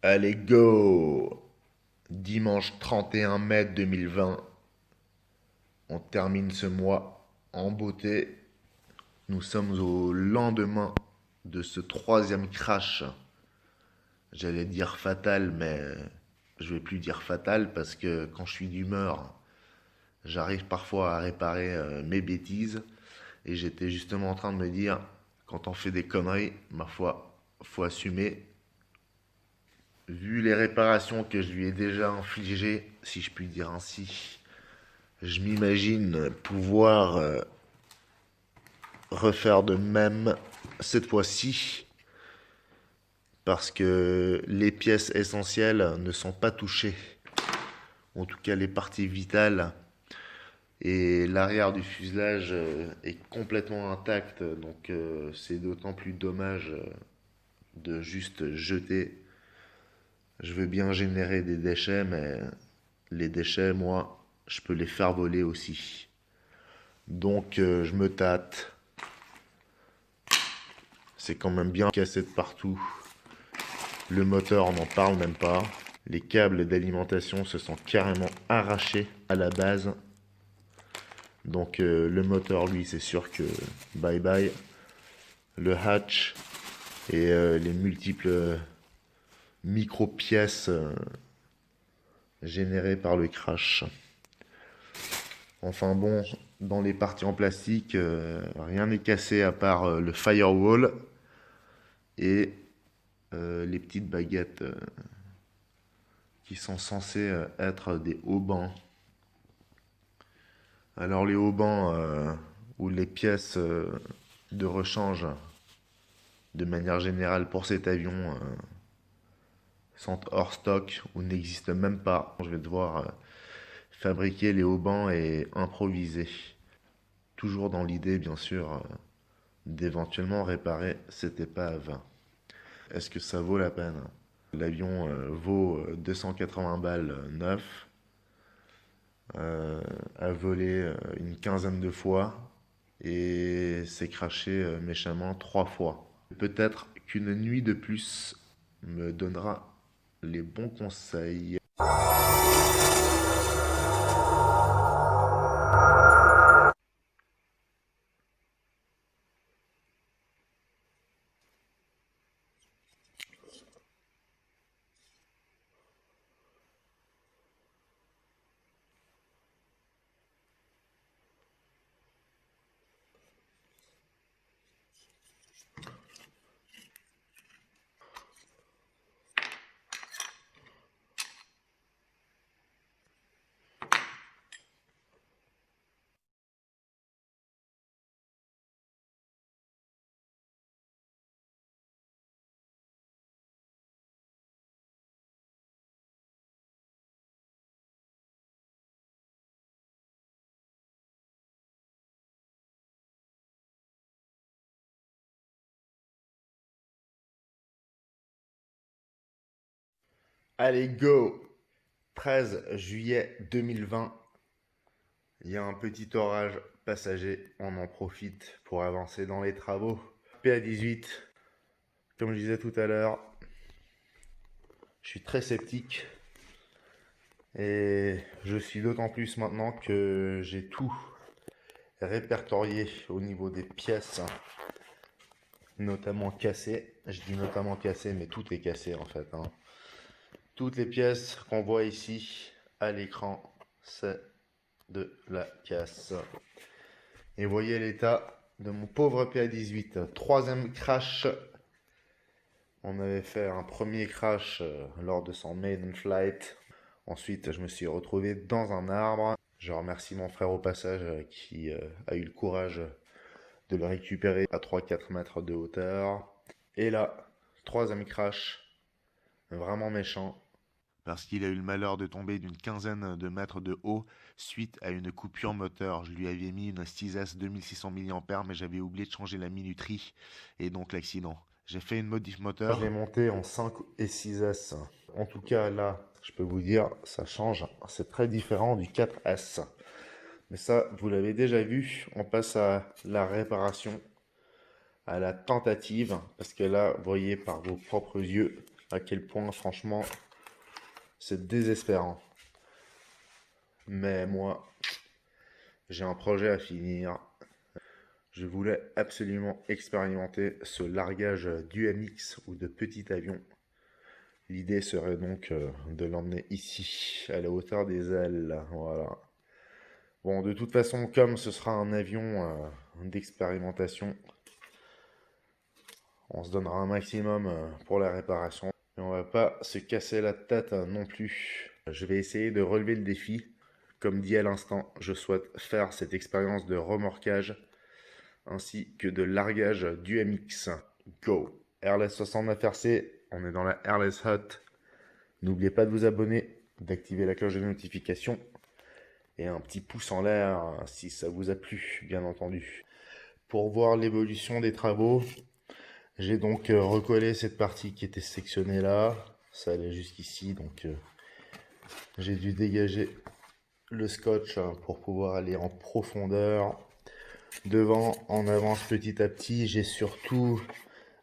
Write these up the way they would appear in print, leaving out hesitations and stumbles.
Allez, go! Dimanche 31 mai 2020, on termine ce mois en beauté. Nous sommes au lendemain de ce troisième crash. J'allais dire fatal, mais je vais plus dire fatal parce que quand je suis d'humeur, j'arrive parfois à réparer mes bêtises. Et j'étais justement en train de me dire, quand on fait des conneries, ma foi, faut assumer. Vu les réparations que je lui ai déjà infligées, si je puis dire ainsi, je m'imagine pouvoir refaire de même cette fois-ci, parce que les pièces essentielles ne sont pas touchées, en tout cas les parties vitales, et l'arrière du fuselage est complètement intact, donc c'est d'autant plus dommage de juste jeter. Je veux bien générer des déchets, mais les déchets, moi, je peux les faire voler aussi. Donc je me tâte. C'est quand même bien cassé de partout. Le moteur, on n'en parle même pas. Les câbles d'alimentation se sont carrément arrachés à la base. Donc le moteur, lui, c'est sûr que bye bye. Le hatch et les multiples micro-pièces générées par le crash. Enfin bon, dans les parties en plastique, rien n'est cassé à part le firewall et les petites baguettes qui sont censées être des haubans. Alors les haubans ou les pièces de rechange de manière générale pour cet avion sont hors stock ou n'existent même pas. Je vais devoir fabriquer les haubans et improviser. Toujours dans l'idée bien sûr d'éventuellement réparer cette épave. Est-ce que ça vaut la peine? L'avion vaut 280 balles neuf, a volé une quinzaine de fois et s'est craché méchamment 3 fois. Peut-être qu'une nuit de plus me donnera les bons conseils. Allez, go! 13 juillet 2020, il y a un petit orage passager, on en profite pour avancer dans les travaux. PA18, comme je disais tout à l'heure, je suis très sceptique et je suis d'autant plus maintenant que j'ai tout répertorié au niveau des pièces, notamment cassées. Je dis notamment cassées, mais tout est cassé en fait, hein. Toutes les pièces qu'on voit ici à l'écran, c'est de la casse. Et voyez l'état de mon pauvre PA18. Troisième crash. On avait fait un premier crash lors de son maiden flight. Ensuite, je me suis retrouvé dans un arbre. Je remercie mon frère au passage qui a eu le courage de le récupérer à 3-4 mètres de hauteur. Et là, troisième crash, vraiment méchant. Parce qu'il a eu le malheur de tomber d'une quinzaine de mètres de haut suite à une coupure moteur. Je lui avais mis une Stizas 2600 mAh, mais j'avais oublié de changer la minuterie, et donc l'accident. J'ai fait une modif moteur. Je l'ai monté en 5 et 6S. En tout cas, là, je peux vous dire, ça change. C'est très différent du 4S. Mais ça, vous l'avez déjà vu. On passe à la réparation, à la tentative. Parce que là, vous voyez par vos propres yeux à quel point, franchement, c'est désespérant. Mais moi, j'ai un projet à finir. Je voulais absolument expérimenter ce largage d'UMX ou de petit avion. L'idée serait donc de l'emmener ici, à la hauteur des ailes. Voilà. Bon, de toute façon, comme ce sera un avion d'expérimentation, on se donnera un maximum pour la réparation. Et on va pas se casser la tête non plus. Je vais essayer de relever le défi. Comme dit à l'instant, je souhaite faire cette expérience de remorquage ainsi que de largage d'UMX. Go! Airless 69 RC, on est dans la Airless Hut. N'oubliez pas de vous abonner, d'activer la cloche de notification et un petit pouce en l'air si ça vous a plu, bien entendu. Pour voir l'évolution des travaux, j'ai donc recollé cette partie qui était sectionnée là. Ça allait jusqu'ici, donc j'ai dû dégager le scotch pour pouvoir aller en profondeur. Devant, on avance petit à petit. J'ai surtout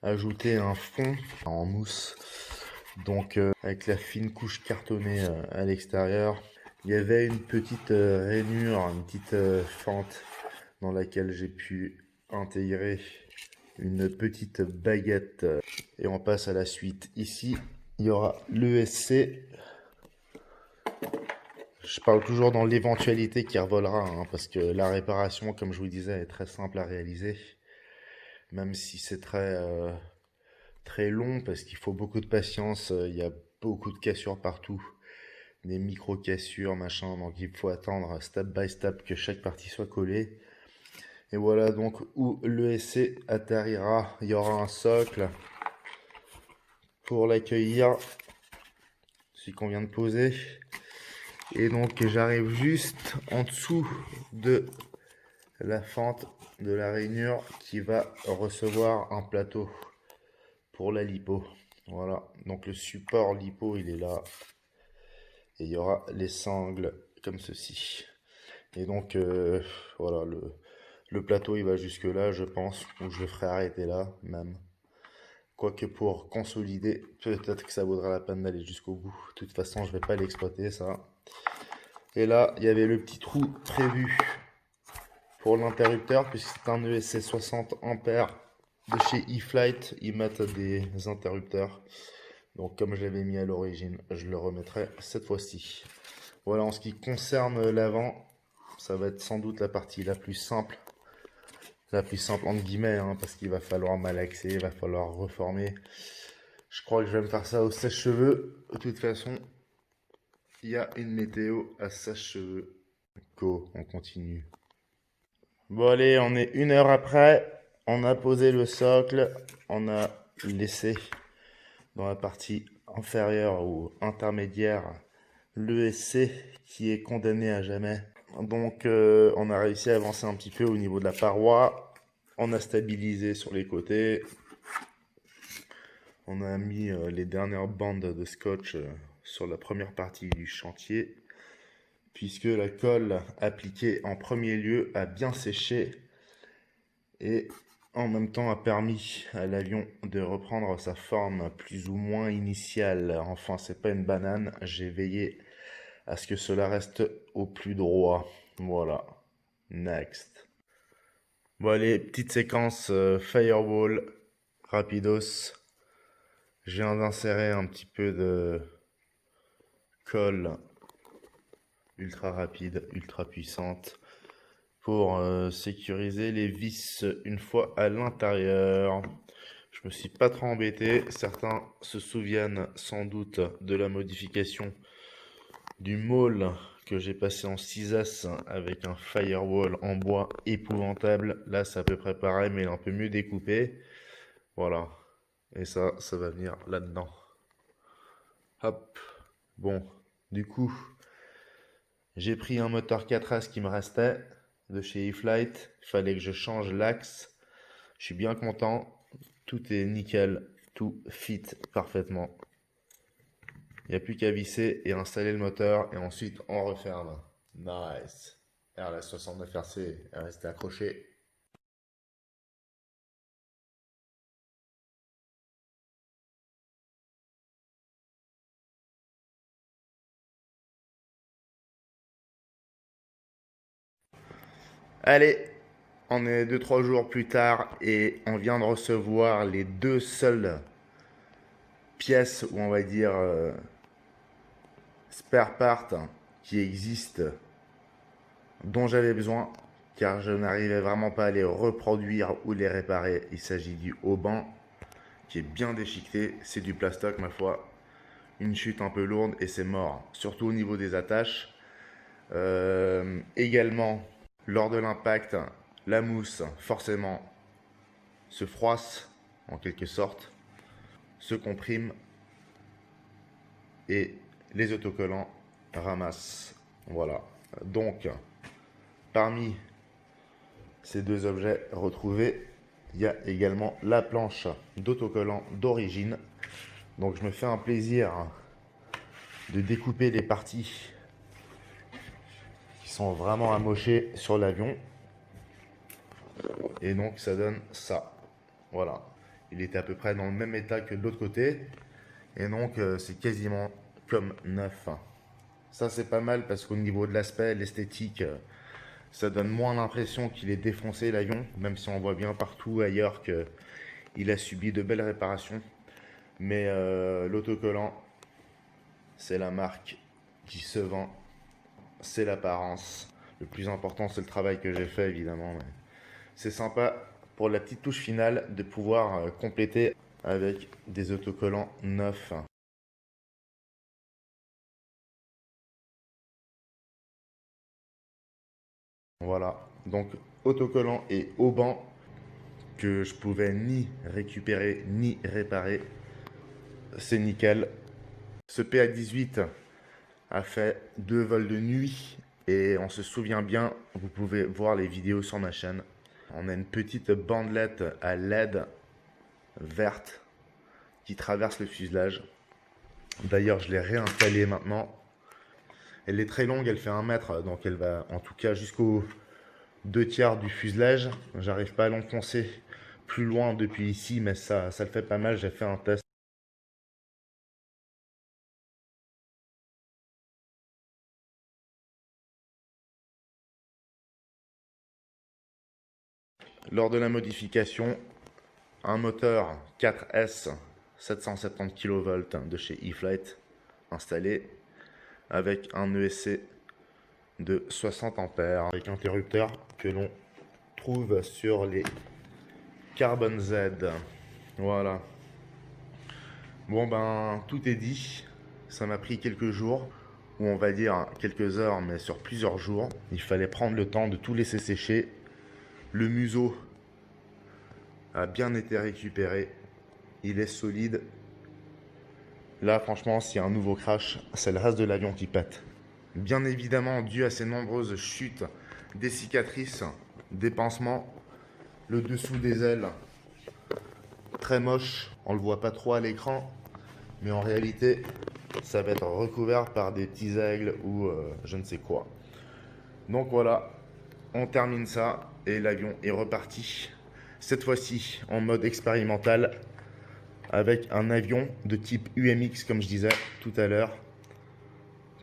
ajouté un fond en mousse, donc avec la fine couche cartonnée à l'extérieur. Il y avait une petite rainure, une petite fente dans laquelle j'ai pu intégrer une petite baguette. Et on passe à la suite. Ici, il y aura l'ESC. Je parle toujours dans l'éventualité qui revolera, hein, parce que la réparation, comme je vous disais, est très simple à réaliser. Même si c'est très long, parce qu'il faut beaucoup de patience, il y a beaucoup de cassures partout. Des micro-cassures, machin, donc il faut attendre step by step que chaque partie soit collée. Et voilà donc où l'ESC atterrira. Il y aura un socle pour l'accueillir, celui qu'on vient de poser. Et donc j'arrive juste en dessous de la fente de la rainure qui va recevoir un plateau pour la lipo. Voilà, donc le support lipo il est là. Et il y aura les sangles comme ceci. Et donc voilà, le plateau il va jusque là je pense, ou je le ferai arrêter là même. Quoique pour consolider, peut-être que ça vaudra la peine d'aller jusqu'au bout. De toute façon je vais pas l'exploiter ça. Et là il y avait le petit trou prévu pour l'interrupteur, puisque c'est un ESC 60 ampères de chez eFlight. Ils mettent des interrupteurs. Donc comme je l'avais mis à l'origine, je le remettrai cette fois-ci. Voilà, en ce qui concerne l'avant, ça va être sans doute la partie la plus simple. La plus simple entre guillemets, hein, parce qu'il va falloir malaxer, il va falloir reformer. Je crois que je vais me faire ça au sèche-cheveux. De toute façon, il y a une météo à sèche-cheveux. Go, on continue. Bon allez, on est 1 heure après. On a posé le socle. On a laissé dans la partie inférieure ou intermédiaire l'ESC qui est condamné à jamais. Donc on a réussi à avancer un petit peu au niveau de la paroi. On a stabilisé sur les côtés. On a mis les dernières bandes de scotch sur la première partie du chantier, puisque la colle appliquée en premier lieu a bien séché et en même temps a permis à l'avion de reprendre sa forme plus ou moins initiale. Enfin, c'est pas une banane, j'ai veillé à ce que cela reste au plus droit. Voilà. Next. Bon allez, petite séquence firewall, rapidos. Je viens d'insérer un petit peu de colle ultra rapide, ultra puissante pour sécuriser les vis une fois à l'intérieur. Je me suis pas trop embêté. Certains se souviennent sans doute de la modification du môle que j'ai passé en 6S avec un firewall en bois épouvantable. Là, c'est à peu près pareil, mais un peu mieux découpé. Voilà. Et ça va venir là-dedans. Hop. Bon, du coup, j'ai pris un moteur 4S qui me restait de chez eFlight. Il fallait que je change l'axe. Je suis bien content. Tout est nickel. Tout fit parfaitement. Il n'y a plus qu'à visser et installer le moteur et ensuite on referme. Nice. RLS 69 RC est resté accroché. Allez, on est 2-3 jours plus tard et on vient de recevoir les 2 seules pièces, ou on va dire spare parts, qui existent, dont j'avais besoin, car je n'arrivais vraiment pas à les reproduire ou les réparer. Il s'agit du haut-banc qui est bien déchiqueté, c'est du plastoc ma foi, une chute un peu lourde et c'est mort, surtout au niveau des attaches. Également, lors de l'impact, la mousse forcément se froisse en quelque sorte, se comprime et les autocollants ramassent. Voilà, donc parmi ces 2 objets retrouvés, il y a également la planche d'autocollant d'origine. Donc je me fais un plaisir de découper les parties qui sont vraiment amochées sur l'avion. Et donc ça donne ça. Voilà. Il était à peu près dans le même état que de l'autre côté. Et donc c'est quasiment comme neuf. Ça c'est pas mal parce qu'au niveau de l'aspect, l'esthétique, ça donne moins l'impression qu'il est défoncé l'avion, même si on voit bien partout ailleurs qu'il a subi de belles réparations. Mais l'autocollant, c'est la marque qui se vend, c'est l'apparence. Le plus important, c'est le travail que j'ai fait évidemment. Mais c'est sympa pour la petite touche finale de pouvoir compléter avec des autocollants neufs. Voilà, donc autocollant et haut-banc que je pouvais ni récupérer ni réparer. C'est nickel. Ce PA18 a fait 2 vols de nuit et on se souvient bien, vous pouvez voir les vidéos sur ma chaîne. On a une petite bandelette à LED verte qui traverse le fuselage. D'ailleurs, je l'ai réinstallée maintenant. Elle est très longue, elle fait 1 mètre, donc elle va en tout cas jusqu'aux 2/3 du fuselage. J'arrive pas à l'enfoncer plus loin depuis ici, mais ça le fait pas mal. J'ai fait un test. Lors de la modification, un moteur 4S 770 kV de chez E-Flite installé avec un ESC de 60 ampères avec interrupteur que l'on trouve sur les Carbon Z. Voilà. Bon ben tout est dit. Ça m'a pris quelques jours, ou on va dire quelques heures, mais sur plusieurs jours. Il fallait prendre le temps de tout laisser sécher. Le museau a bien été récupéré. Il est solide. Là, franchement, s'il y a un nouveau crash, c'est le reste de l'avion qui pète. Bien évidemment, dû à ces nombreuses chutes, des cicatrices, des pansements, le dessous des ailes, très moche. On le voit pas trop à l'écran, mais en réalité, ça va être recouvert par des petits aigles ou je ne sais quoi. Donc voilà, on termine ça et l'avion est reparti. Cette fois-ci en mode expérimental avec un avion de type UMX comme je disais tout à l'heure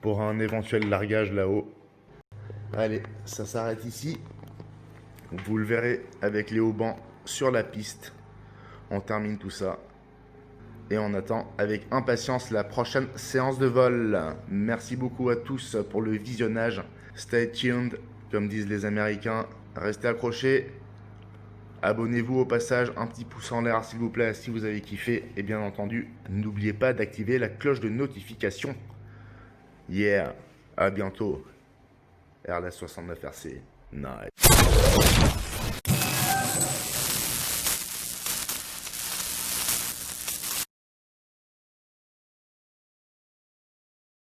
pour un éventuel largage là-haut. Allez, ça s'arrête ici. Vous le verrez avec les haubans sur la piste. On termine tout ça. Et on attend avec impatience la prochaine séance de vol. Merci beaucoup à tous pour le visionnage. Stay tuned, comme disent les Américains. Restez accrochés. Abonnez-vous au passage, un petit pouce en l'air s'il vous plaît si vous avez kiffé. Et bien entendu, n'oubliez pas d'activer la cloche de notification. Yeah, à bientôt. RLS 69 RC, nice.